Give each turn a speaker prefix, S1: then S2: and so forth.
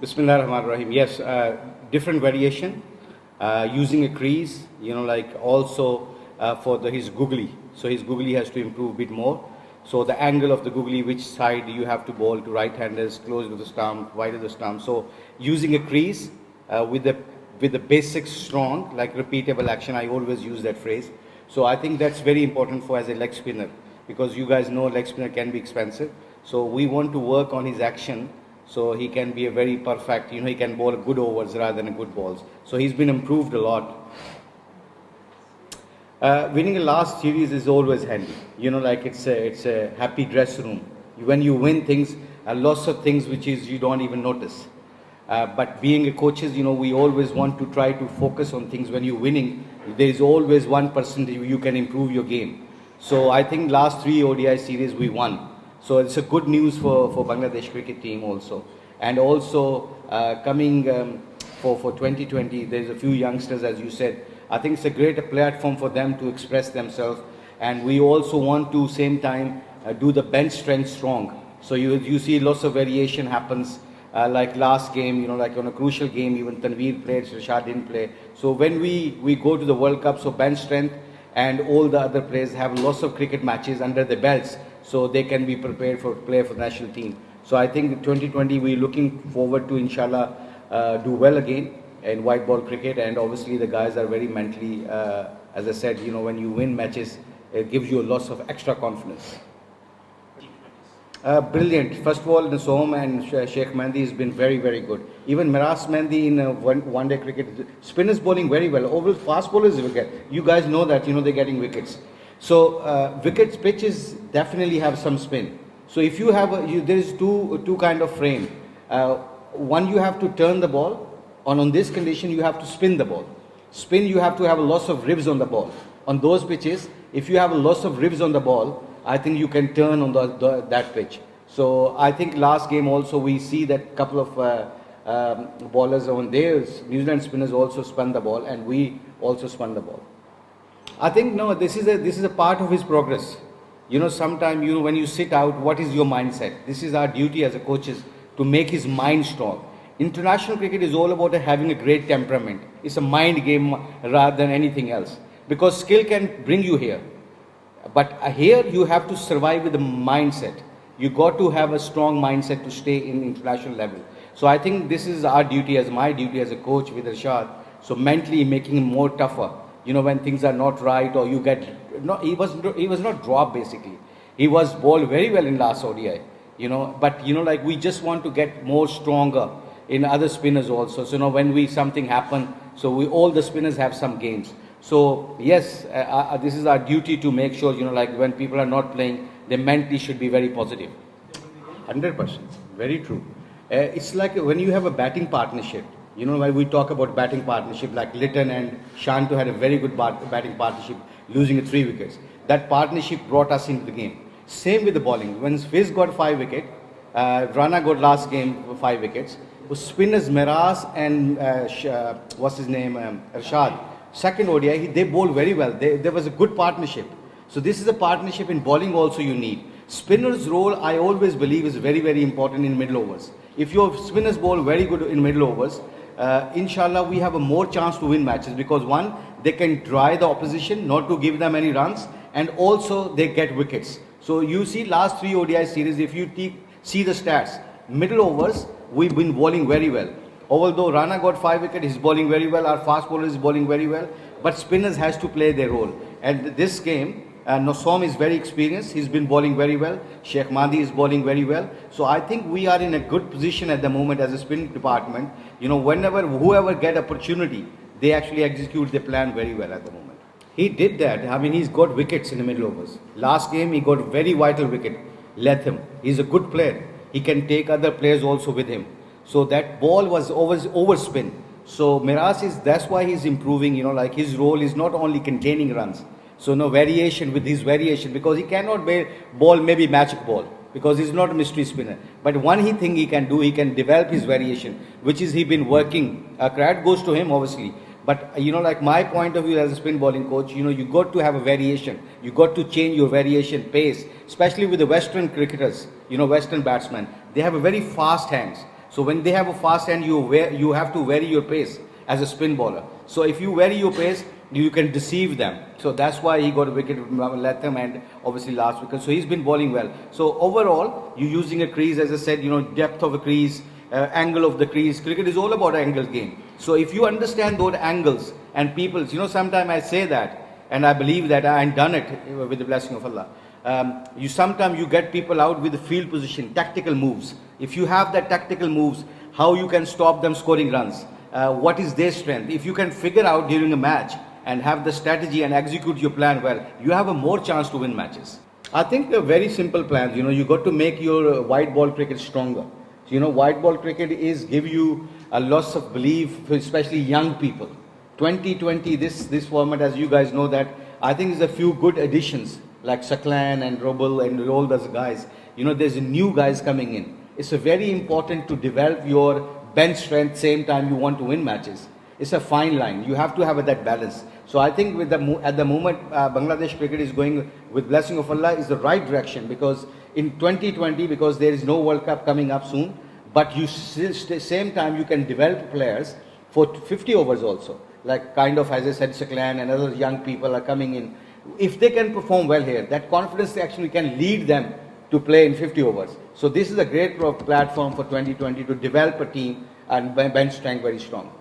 S1: Bismillahirrahmanirrahim. Yes, different variation, using a crease, like also for his googly. So his googly has to improve a bit more. So the angle of the googly, which side you have to bowl to right-handers, close to the stump, wide of the stump. So using a crease with the basic strong, like repeatable action, I always use that phrase. So I think that's very important for as a leg spinner, because you guys know leg spinner can be expensive. So we want to work on his action so he can be a very perfect, he can bowl good overs rather than good balls. So he's been improved a lot. Winning a last series is always handy. Like it's a happy dress room. When you win things, lots of things which is you don't even notice. But being a coaches, we always want to try to focus on things. When you're winning, there is always 1% you can improve your game. So I think last 3 ODI series we won. So it's a good news for Bangladesh cricket team also. And also coming for 2020, there's a few youngsters, as you said. I think it's a great platform for them to express themselves. And we also want to, same time, do the bench strength strong. So you see lots of variation happens. Like last game, like on a crucial game, even Tanveer played, Rashad didn't play. So when we go to the World Cup, so bench strength and all the other players have lots of cricket matches under their belts, so they can be prepared for play for the national team. So I think 2020 we're looking forward to, inshallah, do well again in white ball cricket. And obviously the guys are very mentally, as I said, when you win matches, it gives you lots of extra confidence. Brilliant. First of all, Nasom and Sheikh Mehndi has been very, very good. Even Miras Mehndi in one-day cricket, spinners bowling very well. Over fast bowlers, you guys know that, they're getting wickets. So wickets pitches definitely have some spin. So if you have, there is two kind of frame. One, you have to turn the ball. On this condition, you have to spin the ball. Spin, you have to have lots of ribs on the ball. On those pitches, if you have lots of ribs on the ball, I think you can turn on that pitch. So I think last game also we see that couple of bowlers on theirs, New Zealand spinners also spun the ball, and we also spun the ball. I think no, this is a part of his progress. Sometimes when you sit out, what is your mindset? This is our duty as a coaches to make his mind strong. International cricket is all about having a great temperament. It's a mind game rather than anything else, because skill can bring you here. But here you have to survive with the mindset. You got to have a strong mindset to stay in international level. So I think this is our duty, as my duty as a coach with Rashad. So mentally making him more tougher. When things are not right, or you get he was not dropped basically. He was bowled very well in last ODI. But like we just want to get more stronger in other spinners also. So when something happen, so all the spinners have some games. So yes, this is our duty to make sure, like when people are not playing, they mentally should be very positive. 100%, very true. It's like when you have a batting partnership, when we talk about batting partnership, like Litton and Shanto had a very good batting partnership, losing 3 wickets. That partnership brought us into the game. Same with the bowling. When Fizz got 5 wickets, Rana got last game 5 wickets. Spinners Miras and what's his name, Rashad. Second ODI, they bowled very well. There was a good partnership. So this is a partnership in bowling also you need. Spinner's role, I always believe, is very, very important in middle overs. If your spinners bowl very good in middle overs, inshallah, we have a more chance to win matches, because one, they can dry the opposition, not to give them any runs, and also they get wickets. So you see last 3 ODI series, if you see the stats, middle overs, we've been bowling very well. Although Rana got 5 wickets, he's bowling very well. Our fast bowler is bowling very well. But spinners has to play their role. And this game, Nasom is very experienced. He's been bowling very well. Sheikh Mehndi is bowling very well. So I think we are in a good position at the moment as a spin department. Whoever get opportunity, they actually execute the plan very well at the moment. He did that. I mean, he's got wickets in the middle overs. Last game, he got very vital wicket. Let him. He's a good player. He can take other players also with him. So that ball was always overspin. So Miras that's why he's improving, like his role is not only containing runs. So no variation with his variation, because he cannot bowl maybe magic ball, because he's not a mystery spinner. But one thing he can do, he can develop his variation, which is he been working. Credit goes to him, obviously. But, like my point of view as a spin bowling coach, you got to have a variation. You got to change your variation pace, especially with the Western cricketers, Western batsmen. They have a very fast hands. So when they have a fast hand, you have to vary your pace as a spin bowler. So if you vary your pace, you can deceive them. So that's why he got a wicket with Latham and obviously last wicket. So he's been bowling well. So overall, you're using a crease, as I said, depth of a crease, angle of the crease. Cricket is all about angle game. So if you understand those angles and people's, sometimes I say that and I believe that I've done it with the blessing of Allah. Sometimes you get people out with the field position, tactical moves. If you have that tactical moves, how you can stop them scoring runs, what is their strength. If you can figure out during a match and have the strategy and execute your plan well, you have a more chance to win matches. I think they're very simple plans. You got to make your white ball cricket stronger. So, white ball cricket is give you a loss of belief, especially young people. 2020, this format, as you guys know that, I think there's a few good additions like Saklan and Robel and all those guys. There's new guys coming in. It's a very important to develop your bench strength, same time you want to win matches. It's a fine line. You have to have that balance. So I think at the moment, Bangladesh cricket is going with blessing of Allah is the right direction, because in 2020, because there is no World Cup coming up soon, but you still same time you can develop players for 50 overs also. Like kind of, as I said, Saklan and other young people are coming in. If they can perform well here, that confidence actually can lead them to play in 50 overs. So this is a great platform for 2020 to develop a team and bench strength very strong.